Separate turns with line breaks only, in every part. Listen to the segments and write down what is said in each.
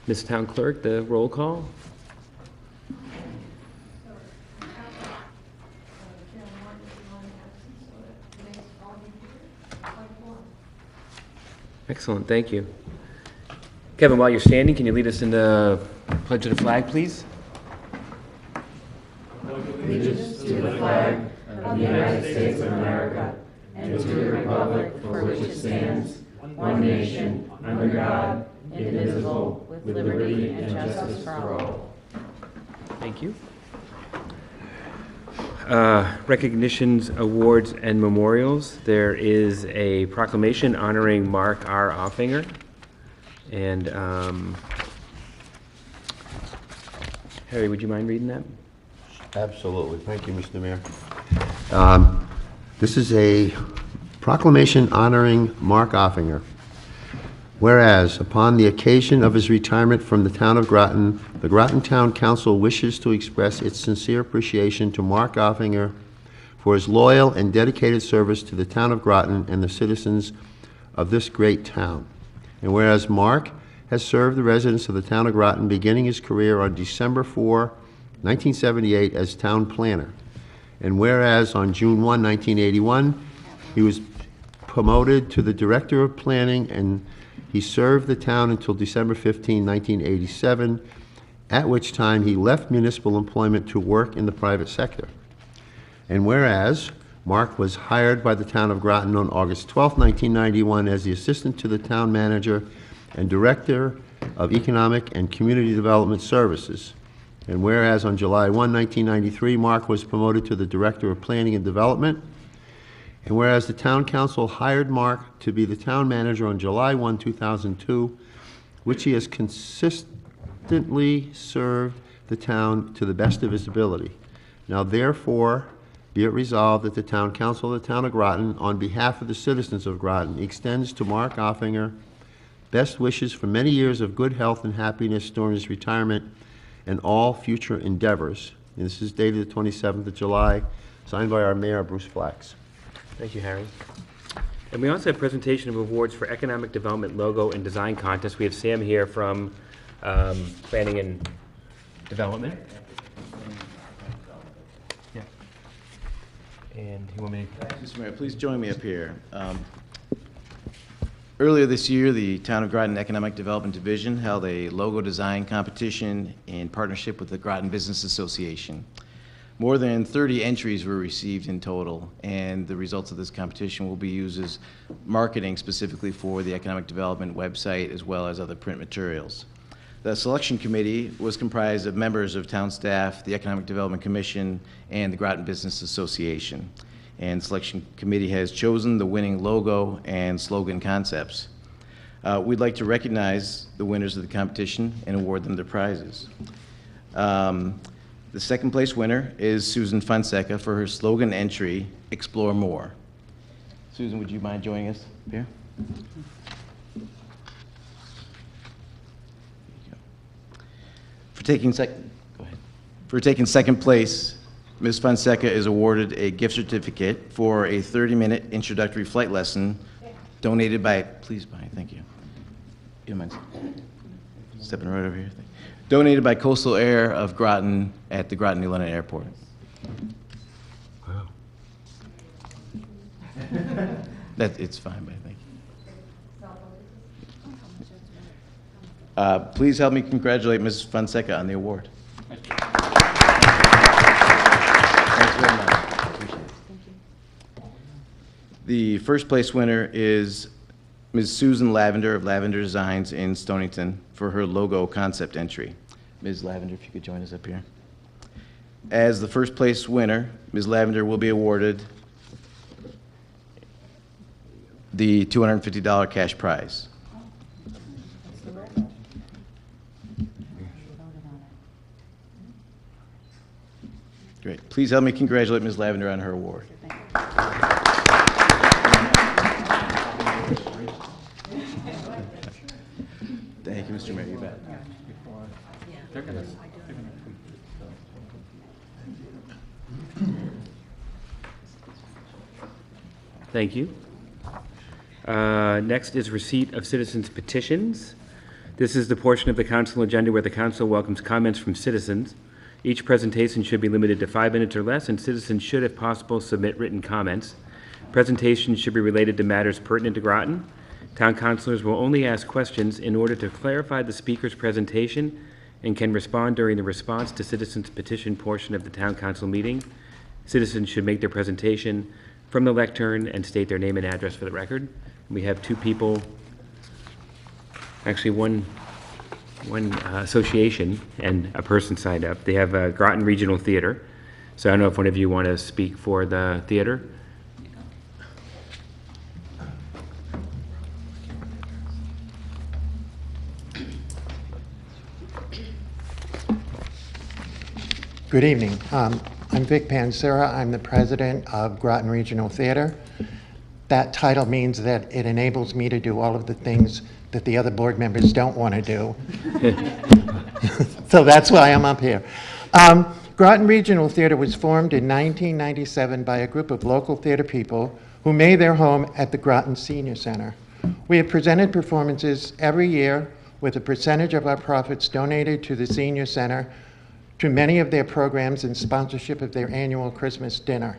Ms. Town Clerk, the roll call. Excellent, thank you. Kevin, while you're standing, can you lead us in the pledge of the flag, please?
Allegiance to the flag of the United States of America and to the republic for which it stands, one nation, under God, indivisible, with liberty and justice for all.
Thank you. Recognitions, awards, and memorials. There is a proclamation honoring Mark R. Offinger. And Harry, would you mind reading that?
Absolutely. Thank you, Mr. Mayor. This is a proclamation honoring Mark Offinger. Whereas, upon the occasion of his retirement from the town of Groton, the Groton Town Council wishes to express its sincere appreciation to Mark Offinger for his loyal and dedicated service to the town of Groton and the citizens of this great town. And whereas Mark has served the residents of the town of Groton beginning his career on December 4, 1978 as town planner. And whereas on June 1, 1981, he was promoted to the director of planning, and he served the town until December 15, 1987, at which time he left municipal employment to work in the private sector. And whereas Mark was hired by the town of Groton on August 12, 1991 as the assistant to the town manager and director of economic and community development services. And whereas on July 1, 1993, Mark was promoted to the director of planning and development. And whereas the town council hired Mark to be the town manager on July 1, 2002, which he has consistently served the town to the best of his ability. Now therefore, be it resolved that the town council of the town of Groton, on behalf of the citizens of Groton, extends to Mark Offinger best wishes for many years of good health and happiness during his retirement and all future endeavors. And this is dated the 27th of July, signed by our mayor, Bruce Flax.
Thank you, Harry. And we also have presentation of awards for economic development logo and design contest. We have Sam here from Planning and Development. Yeah. And you want me to...
Mr. Mayor, please join me up here. Earlier this year, the Town of Groton Economic Development Division held a logo design competition in partnership with the Groton Business Association. More than 30 entries were received in total, and the results of this competition will be used as marketing specifically for the economic development website as well as other print materials. The selection committee was comprised of members of town staff, the Economic Development Commission, and the Groton Business Association. And selection committee has chosen the winning logo and slogan concepts. We'd like to recognize the winners of the competition and award them their prizes. The second place winner is Susan Fonseca for her slogan entry, Explore More. Susan, would you mind joining us here? For taking second place, Ms. Fonseca is awarded a gift certificate for a 30-minute introductory flight lesson donated by, please, thank you. You don't mind stepping right over here? Donated by Coastal Air of Groton at the Groton Economic Airport.
Wow.
It's fine, but thank you. Please help me congratulate Ms. Fonseca on the award. Thanks very much. Appreciate it. Thank you. The first place winner is Ms. Susan Lavender of Lavender Designs in Stonington for her logo concept entry. Ms. Lavender, if you could join us up here. As the first place winner, Ms. Lavender will be awarded the $250 cash prize. Great. Please help me congratulate Ms. Lavender on her award. Thank you, Mr. Mayor. You bet.
Thank you. Next is receipt of citizens' petitions. This is the portion of the council agenda where the council welcomes comments from citizens. Each presentation should be limited to 5 minutes or less, and citizens should, if possible, submit written comments. Presentations should be related to matters pertinent to Groton. Town councilors will only ask questions in order to clarify the speaker's presentation and can respond during the response to citizens' petition portion of the town council meeting. Citizens should make their presentation from the lectern and state their name and address for the record. We have 2 people, actually one association and a person signed up. They have Groton Regional Theater. So I don't know if one of you want to speak for the theater.
Good evening. I'm Vic Pansera. I'm the president of Groton Regional Theater. That title means that it enables me to do all of the things that the other board members don't want to do. So that's why I'm up here. Groton Regional Theater was formed in 1997 by a group of local theater people who made their home at the Groton Senior Center. We have presented performances every year with a percentage of our profits donated to the Senior Center to many of their programs and sponsorship of their annual Christmas dinner.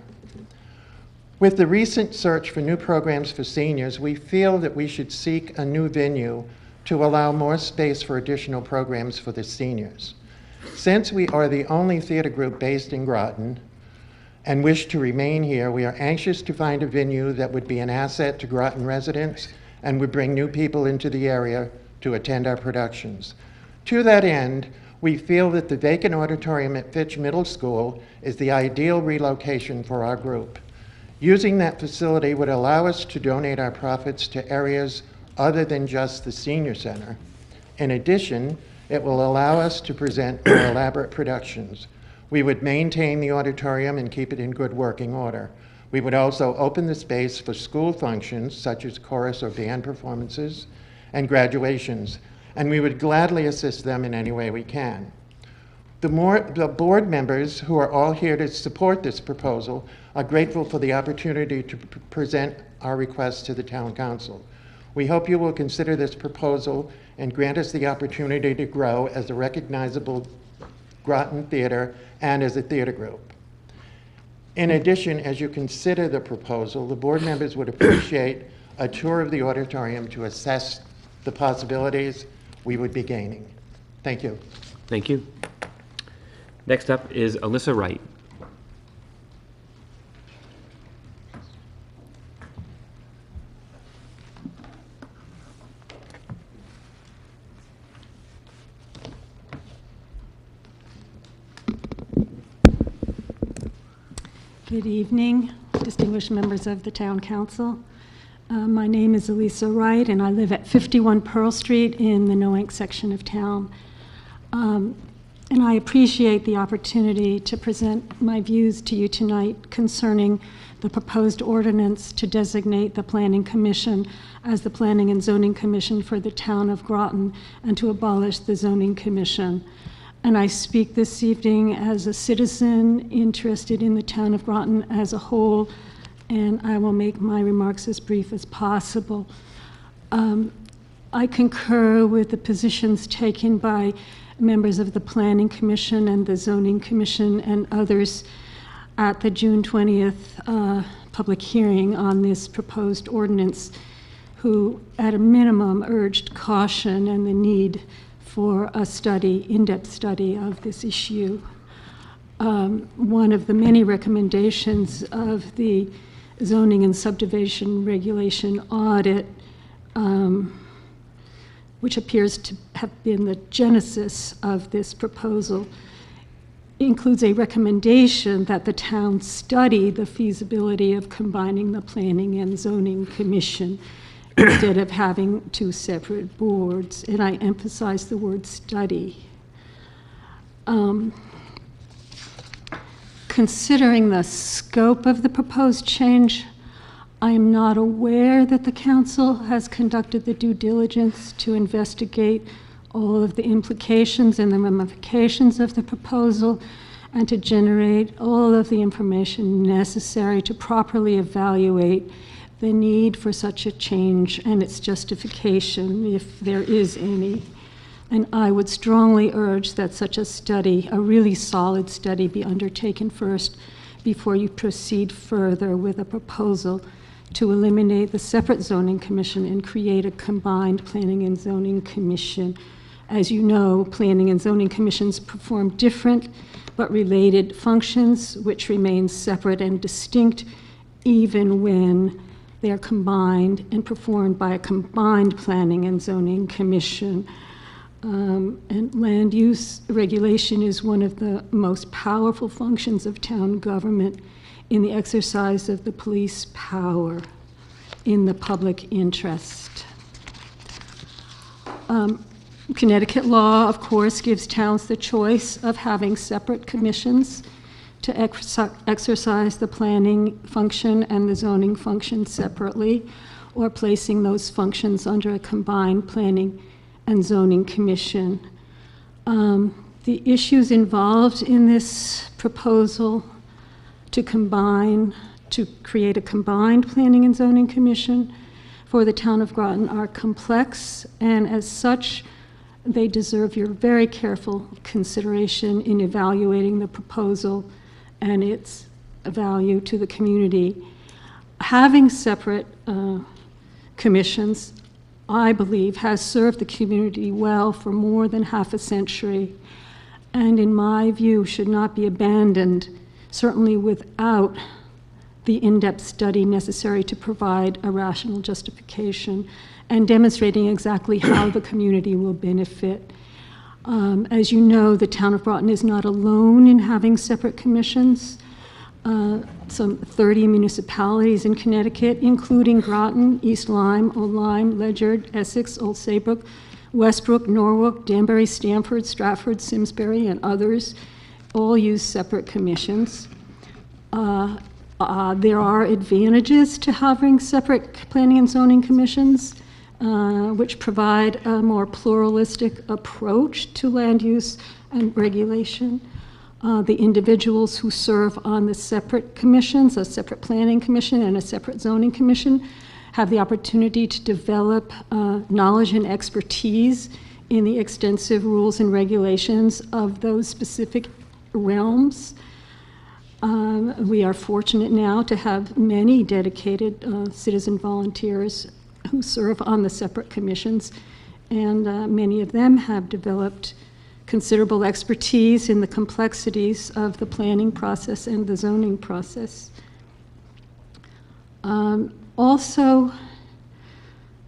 With the recent search for new programs for seniors, we feel that we should seek a new venue to allow more space for additional programs for the seniors. Since we are the only theater group based in Groton and wish to remain here, we are anxious to find a venue that would be an asset to Groton residents and would bring new people into the area to attend our productions. To that end, we feel that the vacant auditorium at Fitch Middle School is the ideal relocation for our group. Using that facility would allow us to donate our profits to areas other than just the Senior Center. In addition, it will allow us to present more elaborate productions. We would maintain the auditorium and keep it in good working order. We would also open the space for school functions such as chorus or band performances and graduations, and we would gladly assist them in any way we can. The board members, who are all here to support this proposal, are grateful for the opportunity to present our request to the town council. We hope you will consider this proposal and grant us the opportunity to grow as a recognizable Groton theater and as a theater group. In addition, as you consider the proposal, the board members would appreciate a tour of the auditorium to assess the possibilities we would be gaining. Thank you.
Thank you. Next up is Alyssa Wright.
Good evening, distinguished members of the Town Council. My name is Elisa Wright, and I live at 51 Pearl Street in the Noank section of town. And I appreciate the opportunity to present my views to you tonight concerning the proposed ordinance to designate the Planning Commission as the Planning and Zoning Commission for the town of Groton and to abolish the Zoning Commission. And I speak this evening as a citizen interested in the town of Groton as a whole, and I will make my remarks as brief as possible. I concur with the positions taken by members of the Planning Commission and the Zoning Commission and others at the June 20th public hearing on this proposed ordinance, who at a minimum urged caution and the need for a study, in-depth study of this issue. One of the many recommendations of the Zoning and Subdivision Regulation Audit, which appears to have been the genesis of this proposal, includes a recommendation that the town study the feasibility of combining the Planning and Zoning Commission instead of having 2 separate boards, and I emphasize the word study. Considering the scope of the proposed change, I am not aware that the council has conducted the due diligence to investigate all of the implications and the ramifications of the proposal and to generate all of the information necessary to properly evaluate the need for such a change and its justification, if there is any. And I would strongly urge that such a study, a really solid study, be undertaken first before you proceed further with a proposal to eliminate the separate zoning commission and create a combined planning and zoning commission. As you know, planning and zoning commissions perform different but related functions, which remain separate and distinct even when they are combined and performed by a combined planning and zoning commission. And land use regulation is one of the most powerful functions of town government in the exercise of the police power in the public interest. Connecticut law, of course, gives towns the choice of having separate commissions to exercise the planning function and the zoning function separately, or placing those functions under a combined planning and zoning commission. The issues involved in this proposal to create a combined planning and zoning commission for the town of Groton are complex, and as such, they deserve your very careful consideration in evaluating the proposal and its value to the community. Having separate commissions, I believe, has served the community well for more than half a century, and in my view should not be abandoned, certainly without the in-depth study necessary to provide a rational justification and demonstrating exactly how the community will benefit. As you know, the town of Groton is not alone in having separate commissions. Some 30 municipalities in Connecticut, including Groton, East Lyme, Old Lyme, Ledyard, Essex, Old Saybrook, Westbrook, Norwalk, Danbury, Stamford, Stratford, Simsbury, and others, all use separate commissions. There are advantages to having separate planning and zoning commissions, which provide a more pluralistic approach to land use and regulation. The individuals who serve on the separate commissions, a separate planning commission and a separate zoning commission, have the opportunity to develop knowledge and expertise in the extensive rules and regulations of those specific realms. We are fortunate now to have many dedicated citizen volunteers who serve on the separate commissions, and many of them have developed considerable expertise in the complexities of the planning process and the zoning process. Also,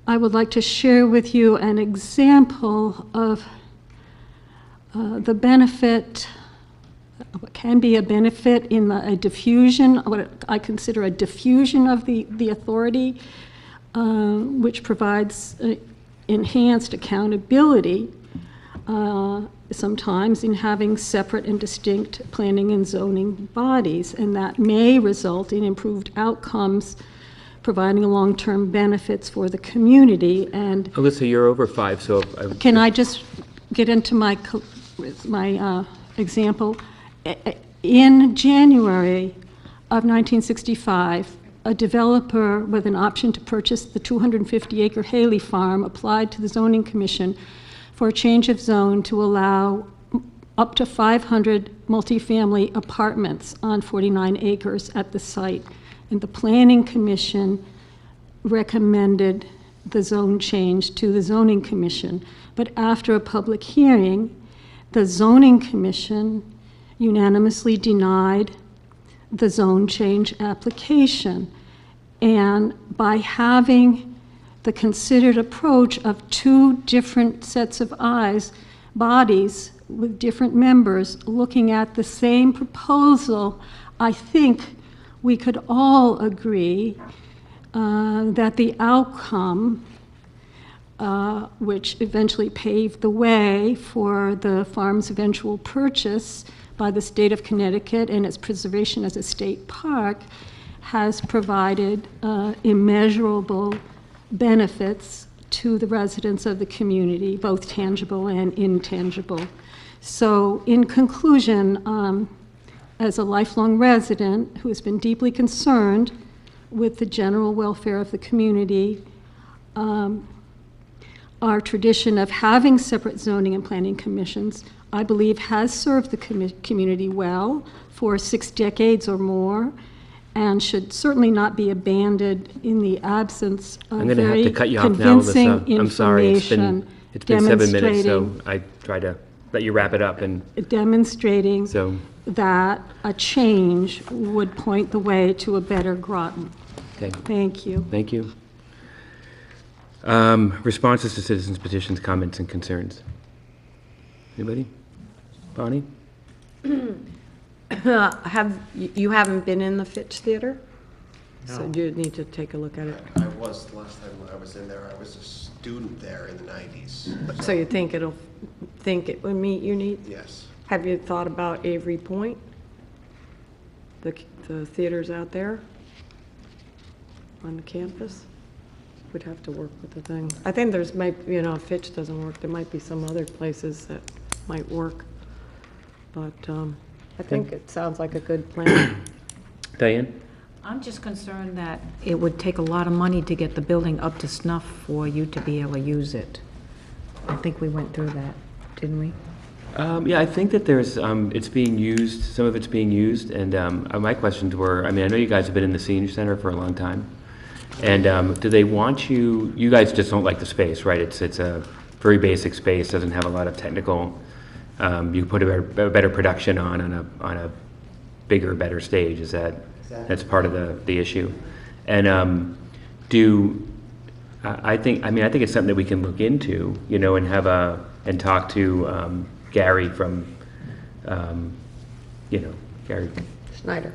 I would like to share with you an example of the benefit, what can be a benefit in a diffusion, what I consider a diffusion of the authority, which provides enhanced accountability sometimes in having separate and distinct planning and zoning bodies, and that may result in improved outcomes, providing long-term benefits for the community. And
Alyssa, you're over 5, so
can I just get into my example? In January of 1965, a developer with an option to purchase the 250-acre Haley Farm applied to the Zoning Commission for a change of zone to allow up to 500 multifamily apartments on 49 acres at the site. And the Planning Commission recommended the zone change to the Zoning Commission. But after a public hearing, the Zoning Commission unanimously denied the zone change application. And by having the considered approach of two different sets of eyes, bodies with different members looking at the same proposal, I think we could all agree that the outcome, which eventually paved the way for the farm's eventual purchase by the state of Connecticut and its preservation as a state park, has provided immeasurable benefits to the residents of the community, both tangible and intangible. So in conclusion, as a lifelong resident who has been deeply concerned with the general welfare of the community, Our tradition of having separate zoning and planning commissions, I believe, has served the community well for 6 decades or more, and should certainly not be abandoned in the absence of
I'm going to have
very
to cut you off now,
convincing
Alyssa. I'm sorry,
information
it's been 7 minutes, so
demonstrating-
I try to let you wrap it up, and
demonstrating
so,
that a change would point the way to a better Groton.
okay,
Thank you.
thank you. Responses to citizens' petitions, comments, and concerns. Anybody? Bonnie?
You haven't been in the Fitch Theater? So you need to take a look at it.
I was, the last time I was in there, I was a student there in the 90s.
So you think it would meet your needs?
Yes.
Have you thought about Avery Point? The theaters out there on the campus? Would have to work with the thing. I think there's, if Fitch doesn't work, there might be some other places that might work. But I think it sounds like a good plan.
Diane?
I'm just concerned that it would take a lot of money to get the building up to snuff for you to be able to use it. I think we went through that, didn't we?
Yeah, I think that there's, it's being used, some of it's being used, and my questions were, I mean, I know you guys have been in the senior center for a long time, and do they want you guys just don't like the space, right? It's a very basic space, doesn't have a lot of technical, you put a better production on a bigger, better stage, is that's part of the issue. And I think it's something that we can look into, and and talk to Gary from, Gary Snyder,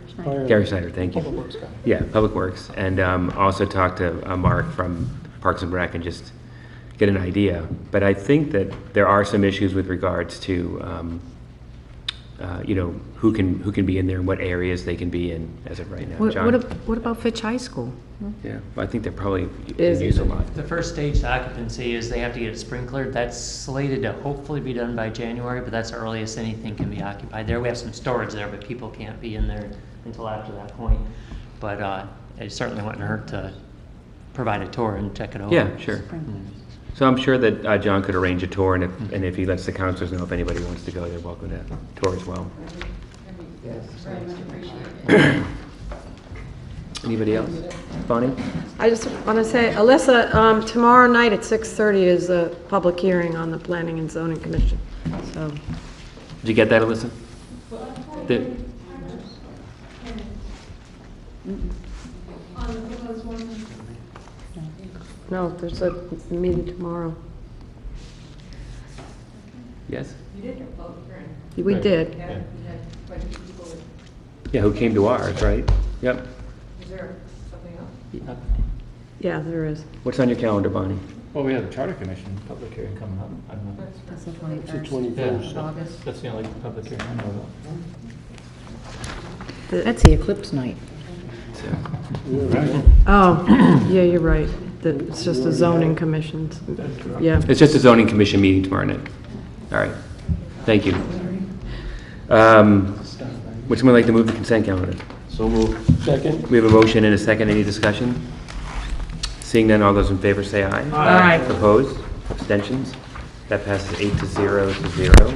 thank you. Public Works guy. Yeah, Public Works, and also talk to Mark from Parks and Rec and just get an idea. But I think that there are some issues with regards to, who can be in there and what areas they can be in as of right now. John?
What about Fitch High School?
Yeah, well, I think they're probably
Is
used a lot.
The first stage to occupancy is they have to get it sprinklered. That's slated to hopefully be done by January, but that's the earliest anything can be occupied there. We have some storage there, but people can't be in there until after that point. But it certainly wouldn't hurt to provide a tour and check it over.
Yeah, sure. So I'm sure that John could arrange a tour, and if he lets the counselors know if anybody wants to go, they're welcome to tour as well. Anybody else? Bonnie?
I just want to say, Alyssa, tomorrow night at 6:30 is a public hearing on the Planning and Zoning Commission. So,
Did you get that, Alyssa?
no, there's a meeting tomorrow.
Yes?
We did.
Yeah, who came to ours, right? Yep.
Yeah, there is.
What's on your calendar, Bonnie?
Well, we have the Charter Commission public hearing coming up. I don't know.
That's the 21st.
21st
of August.
That's the only public hearing I know
That's the eclipse night.
Oh, yeah, you're right. It's just the zoning commissions. Yeah.
It's just a zoning commission meeting tomorrow night. All right. Thank you. Would someone like to move the consent calendar?
So moved. Second.
We have a motion and a second. Any discussion? Seeing none, all those in favor say aye.
Aye.
Opposed? Abstentions? That passes 8-0 to 0.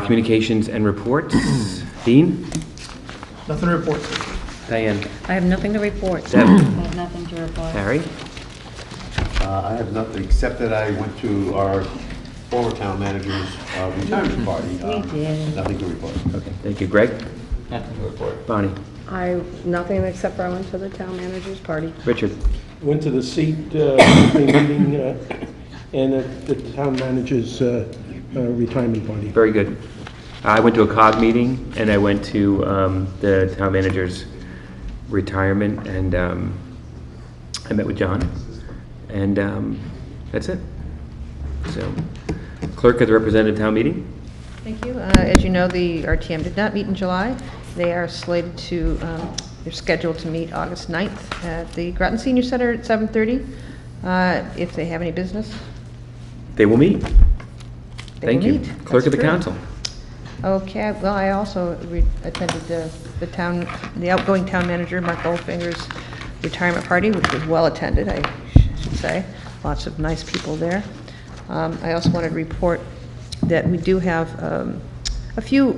Communications and reports. Dean?
Nothing to report.
Diane?
I have nothing to report.
Deb?
I have nothing to report.
Harry?
I have nothing, except that I went to our former town manager's retirement party.
We did.
Nothing to report.
Okay, thank you. Greg?
Nothing to report.
Bonnie?
Nothing except for I went to the town manager's party.
Richard?
Went to the seat meeting and at the town manager's retirement party.
Very good. I went to a COG meeting, and I went to the town manager's retirement, and I met with John, and that's it. So, clerk of the representative town meeting.
Thank you. As you know, the RTM did not meet in July. They are slated to, they're scheduled to meet August 9th at the Groton Senior Center at 7:30. If they have any business,
They will meet.
they
Thank
will
you.
meet.
Clerk of
That's
the
true.
council.
Okay, well, I also attended the outgoing town manager, Mark Goldfinger's retirement party, which was well attended, I should say. lots of nice people there. I also wanted to report that we do have a few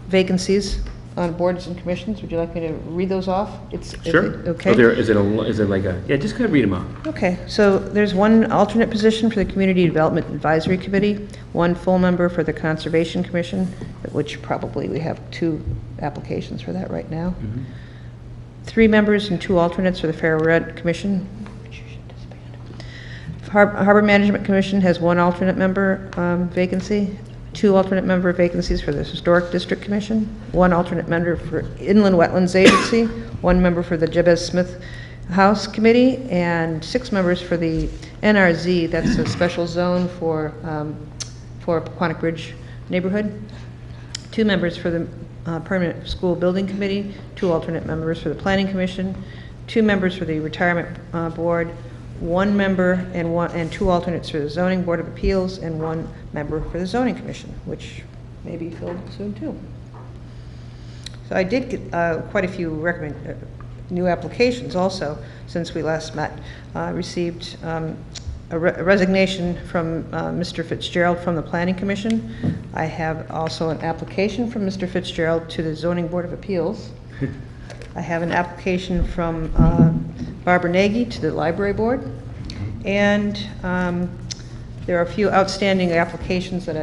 vacancies on boards and commissions. Would you like me to read those off?
Sure.
Okay.
Oh, is it like a, yeah, just kind of read them off.
Okay, so there's one alternate position for the Community Development Advisory Committee, one full member for the Conservation Commission, which probably we have 2 applications for that right now. 3 members and 2 alternates for the Fair Rent Commission, which you should disband. Harbor Management Commission has 1 alternate member vacancy, 2 alternate member vacancies for the Historic District Commission, 1 alternate member for Inland Wetlands Agency, 1 member for the Jabez Smith House Committee, and 6 members for the NRZ, that's a special zone for Paquonic Ridge neighborhood, 2 members for the Permanent School Building Committee, 2 alternate members for the Planning Commission, 2 members for the Retirement Board, 1 member and 2 alternates for the Zoning Board of Appeals, and 1 member for the Zoning Commission, which may be filled soon too. So I did get quite a few new applications also since we last met. Received a resignation from Mr. Fitzgerald from the Planning Commission. I have also an application from Mr. Fitzgerald to the Zoning Board of Appeals. I have an application from Barbara Nagy to the Library Board. And there are a few outstanding applications that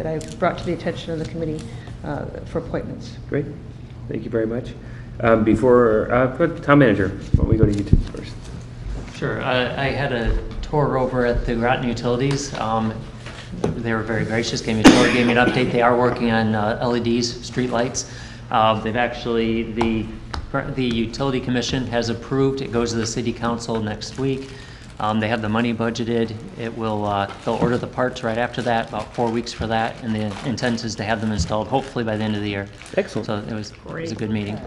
I've brought to the attention of the committee for appointments.
Great. Thank you very much. Before Town Manager, why don't we go to you two first?
Sure. I had a tour over at the Groton Utilities. They were very gracious, gave me a tour, gave me an update. They are working on LEDs, street lights. They've actually, the Utility Commission has approved. It goes to the City Council next week. They have the money budgeted. It will, they'll order the parts right after that, about 4 weeks for that, and the intent is to have them installed hopefully by the end of the year.
Excellent.
So it was a good meeting.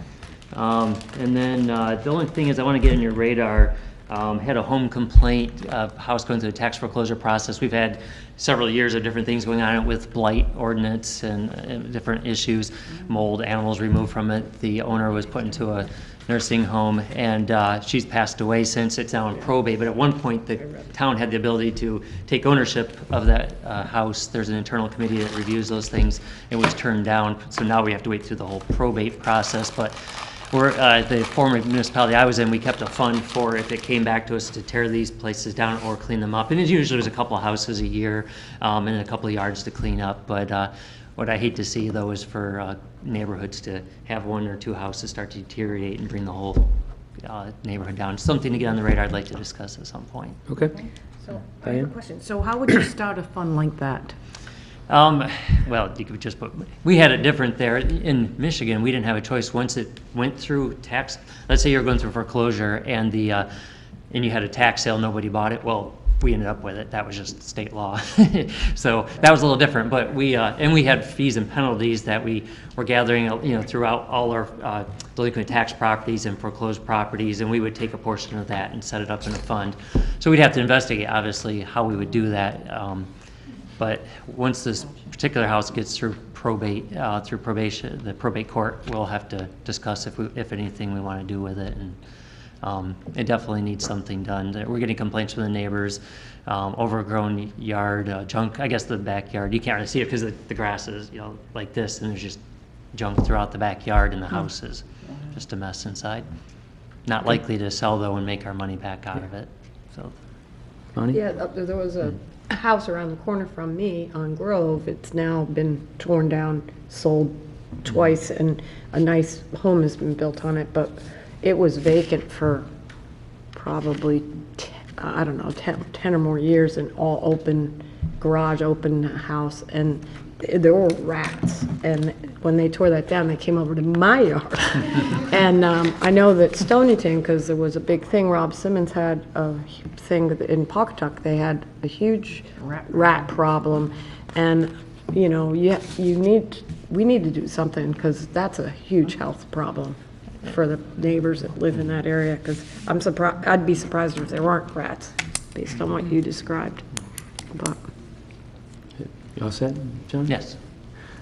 And then the only thing is I want to get in your radar, had a home complaint, house going through the tax foreclosure process. We've had several years of different things going on with blight ordinance and different issues, mold, animals removed from it. The owner was put into a nursing home, and she's passed away since. It's now in probate, but at one point the town had the ability to take ownership of that house. There's an internal committee that reviews those things. It was turned down, so now we have to wait through the whole probate process. But we're, the former municipality I was in, we kept a fund for if it came back to us to tear these places down or clean them up. And it usually was a couple of houses a year and a couple of yards to clean up. But what I hate to see, though, is for neighborhoods to have 1 or 2 houses start to deteriorate and bring the whole neighborhood down. Something to get on the radar I'd like to discuss at some point.
Okay.
So I have a question. So how would you start a fund like that?
Well, you could just put, we had it different there. In Michigan, we didn't have a choice. Once it went through tax, let's say you're going through foreclosure and and you had a tax sale, nobody bought it. Well, we ended up with it. That was just state law. So that was a little different, but we had fees and penalties that we were gathering, throughout all our delinquent tax properties and foreclosed properties, and we would take a portion of that and set it up in a fund. So we'd have to investigate, obviously, how we would do that. But once this particular house gets through probate, through probation, the probate court, we'll have to discuss if anything we want to do with it. And it definitely needs something done. We're getting complaints from the neighbors, overgrown yard, junk. I guess the backyard, you can't really see it because the grass is, like this, and there's just junk throughout the backyard, and the house is just a mess inside. Not likely to sell though and make our money back out of it. So,
Bonnie?
Yeah, there was a house around the corner from me on Grove. It's now been torn down, sold twice, and a nice home has been built on it, but it was vacant for probably, 10 or more years, and all open garage, open house, and there were rats. And when they tore that down, they came over to my yard. And I know that Stonington, because there was a big thing, Rob Simmons had a thing in Pawcatuck, they had a huge rat problem. And, we need to do something, because that's a huge health problem for the neighbors that live in that area, because I'd be surprised if there weren't rats, based on what you described. But
You all set, John?
yes.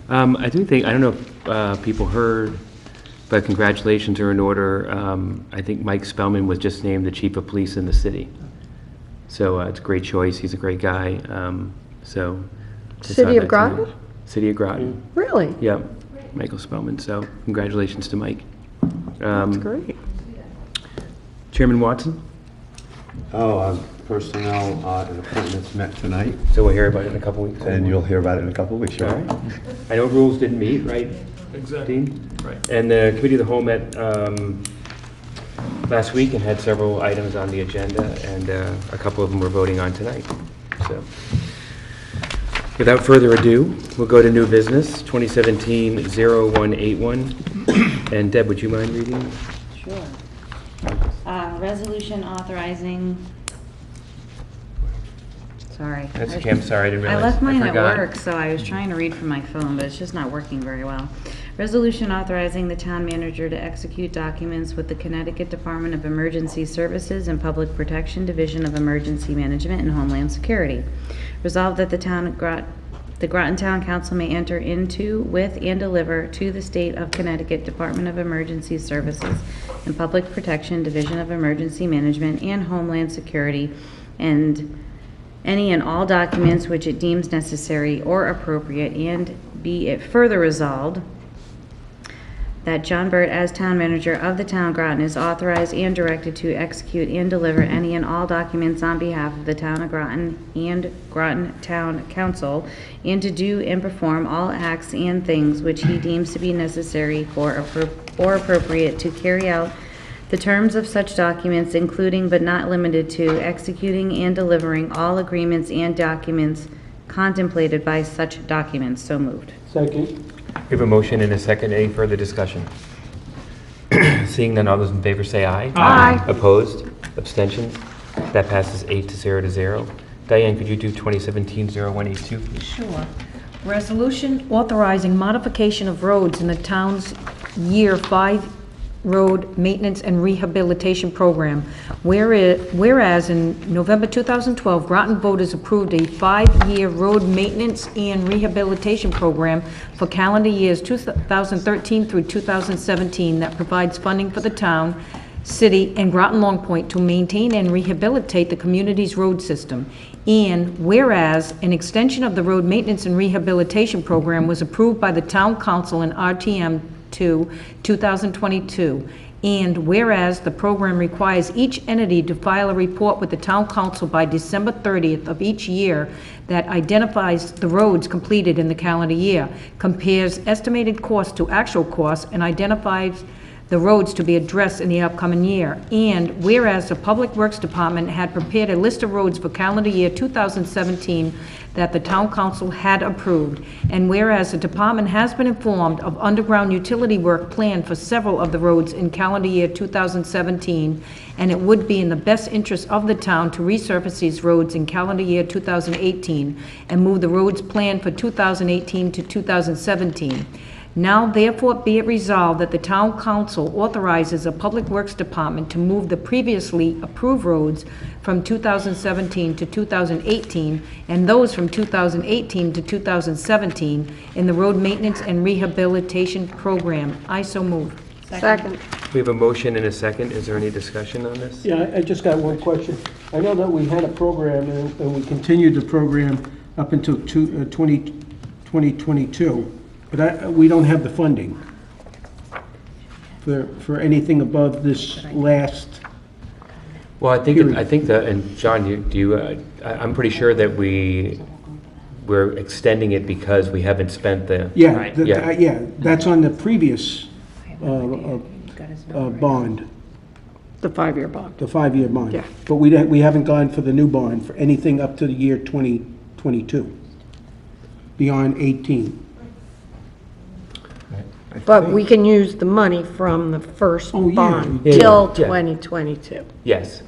I don't know if people heard, but congratulations are in order. I think Mike Spellman was just named the chief of police in the city. So it's a great choice. He's a great guy. So. just
City
thought
of
that's
Groton?
City of Groton.
Really?
Yep. Michael Spellman. So congratulations to Mike.
That's great.
Chairman Watson?
Personnel and appointments met tonight,
So we'll hear about it in a couple weeks.
and you'll hear about it in a couple of weeks,
All
right?
right. I know rules didn't meet, right?
Exactly.
Dean?
Right.
And the Committee of the Whole met last week and had several items on the agenda, and a couple of them we're voting on tonight. So, without further ado, we'll go to new business, 2017-0181. And Deb, would you mind reading?
Sure. Resolution authorizing, sorry.
That's okay, I'm sorry, I didn't
I
realize.
left mine at
forgot.
work, so I was trying to read from my phone, but it's just not working very well. Resolution authorizing the town manager to execute documents with the Connecticut Department of Emergency Services and Public Protection Division of Emergency Management and Homeland Security. Resolved that the Groton Town Council may enter into, with, and deliver to the State of Connecticut Department of Emergency Services and Public Protection Division of Emergency Management and Homeland Security and any and all documents which it deems necessary or appropriate, and be it further resolved that John Burt, as town manager of the town of Groton, is authorized and directed to execute and deliver any and all documents on behalf of the town of Groton and Groton Town Council, and to do and perform all acts and things which he deems to be necessary or appropriate to carry out the terms of such documents, including but not limited to executing and delivering all agreements and documents contemplated by such documents. So moved.
Second.
We have a motion and a second. Any further discussion? Seeing none, all those in favor say aye.
Aye.
Opposed? Abstentions? That passes 8-0 to 0. Diane, could you do 2017-0182, please?
Sure. Resolution authorizing modification of roads in the town's Year 5 Road Maintenance and Rehabilitation Program. Whereas in November 2012, Groton voters approved a 5-year road maintenance and rehabilitation program for calendar years 2013 through 2017 that provides funding for the town, city, and Groton Long Point to maintain and rehabilitate the community's road system. And whereas an extension of the road maintenance and rehabilitation program was approved by the town council in RTM 2022, and whereas the program requires each entity to file a report with the town council by December 30th of each year that identifies the roads completed in the calendar year, compares estimated cost to actual costs, and identifies the roads to be addressed in the upcoming year. And whereas the Public Works Department had prepared a list of roads for calendar year 2017 that the town council had approved, and whereas the department has been informed of underground utility work planned for several of the roads in calendar year 2017, and it would be in the best interest of the town to resurface these roads in calendar year 2018 and move the roads planned for 2018 to 2017. Now therefore be it resolved that the town council authorizes the Public Works Department to move the previously approved roads from 2017 to 2018 and those from 2018 to 2017 in the road maintenance and rehabilitation program. I so move.
Second.
We have a motion and a second. Is there any discussion on this?
Yeah, I just got one question. I know that we had a program, and we continued the program up until 2022, but we don't have the funding for anything above this last.
Well, I think
Period.
that, and John, I'm pretty sure that we're extending it because we haven't spent the.
Yeah,
Right.
yeah, that's on the previous bond,
The 5-year bond.
the 5-year bond.
Yeah.
But we haven't gone for the new bond for anything up to the year 2022, beyond 18.
But we can use the money from the first
Oh, yeah.
bond
Yeah,
till
yeah.
2022.
Yes.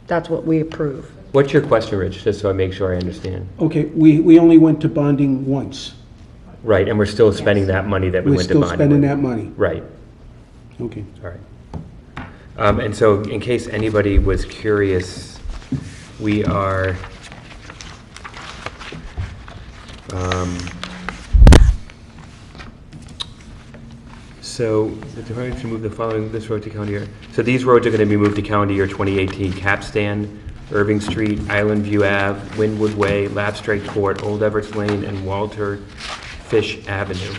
That's what we approve.
What's your question, Rich, just so I make sure I understand?
Okay, we only went to bonding once.
Right, and we're still spending that money that we
We're
went to
still
bonding
spending
with.
that money.
Right,
Okay.
all right. And so, in case anybody was curious, we are, so, the department should move the following, this road to calendar year. So these roads are gonna be moved to calendar year 2018. Capstan, Irving Street, Island View Ave, Wynwood Way, Lapstrake Court, Old Everts Lane, and Walter Fish Avenue.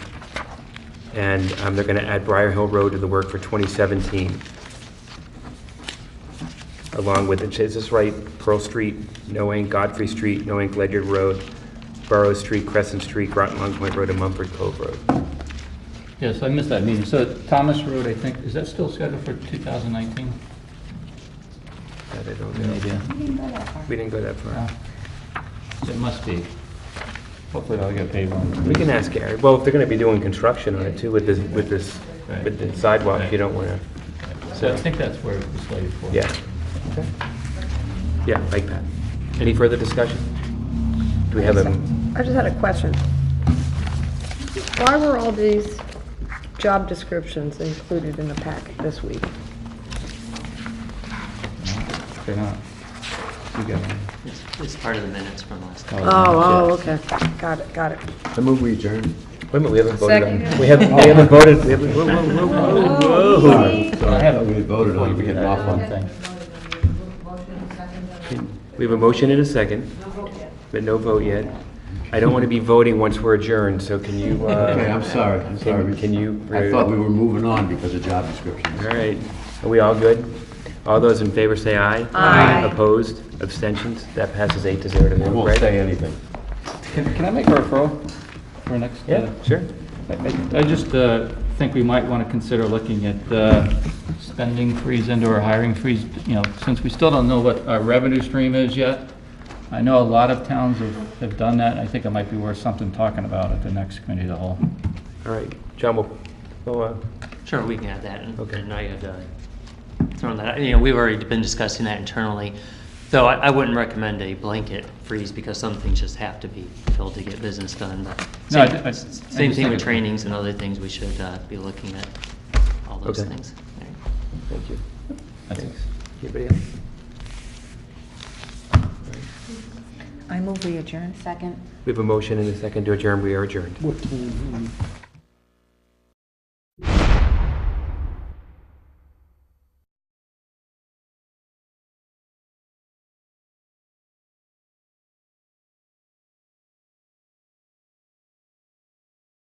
And they're going to add Briar Hill Road to the work for 2017. Along with, is this right, Pearl Street, Noank, Godfrey Street, Noank, Ledyard Road, Burrows Street, Crescent Street, Groton Long Point Road, and Mumford Cove Road.
Yes, I missed that meeting. So Thomas Road, I think, is that still scheduled for 2019?
That I don't know. We didn't go that far.
It must be. Hopefully I'll get paid one.
We can ask Gary. Well, if they're going to be doing construction on it too with the sidewalk, you don't want to.
So I think that's where it was slated for.
Yeah. Okay. Yeah, like that. Any further discussion? Do we have a?
I just had a question. Why were all these job descriptions included in the packet this week?
They're not. You got it.
It's part of the minutes from last time.
Okay. Got it.
I move we adjourn.
Wait a minute, we haven't voted on.
Second.
We haven't voted. Whoa.
Sorry, I thought we had voted on it.
We're getting off on things.
We have a motion and a second, but no vote yet. I don't want to be voting once we're adjourned, so can you?
Okay, I'm sorry.
Can you?
I thought we were moving on because of job descriptions.
All right. Are we all good? All those in favor say aye.
Aye.
Opposed? Abstentions? That passes 8-0 to
I
no.
won't
Greg?
say anything.
Can I make a referral for next?
Yeah, sure.
I just think we might want to consider looking at spending freeze into our hiring freeze, since we still don't know what our revenue stream is yet. I know a lot of towns have done that, and I think it might be worth something talking about at the next committee of the whole.
All right. John, we'll
Sure, we can add that, and
Okay.
and I had thrown that out. We've already been discussing that internally, though I wouldn't recommend a blanket freeze because some things just have to be filled to get business done. But
No,
same,
I
same
just
thing
think
with
it-
trainings and other things, we should be looking at all those
Okay.
things.
Thank you.
That's it.
Anybody else?
I move we adjourn.
Second.
We have a motion and a second to adjourn. We are adjourned.
What time?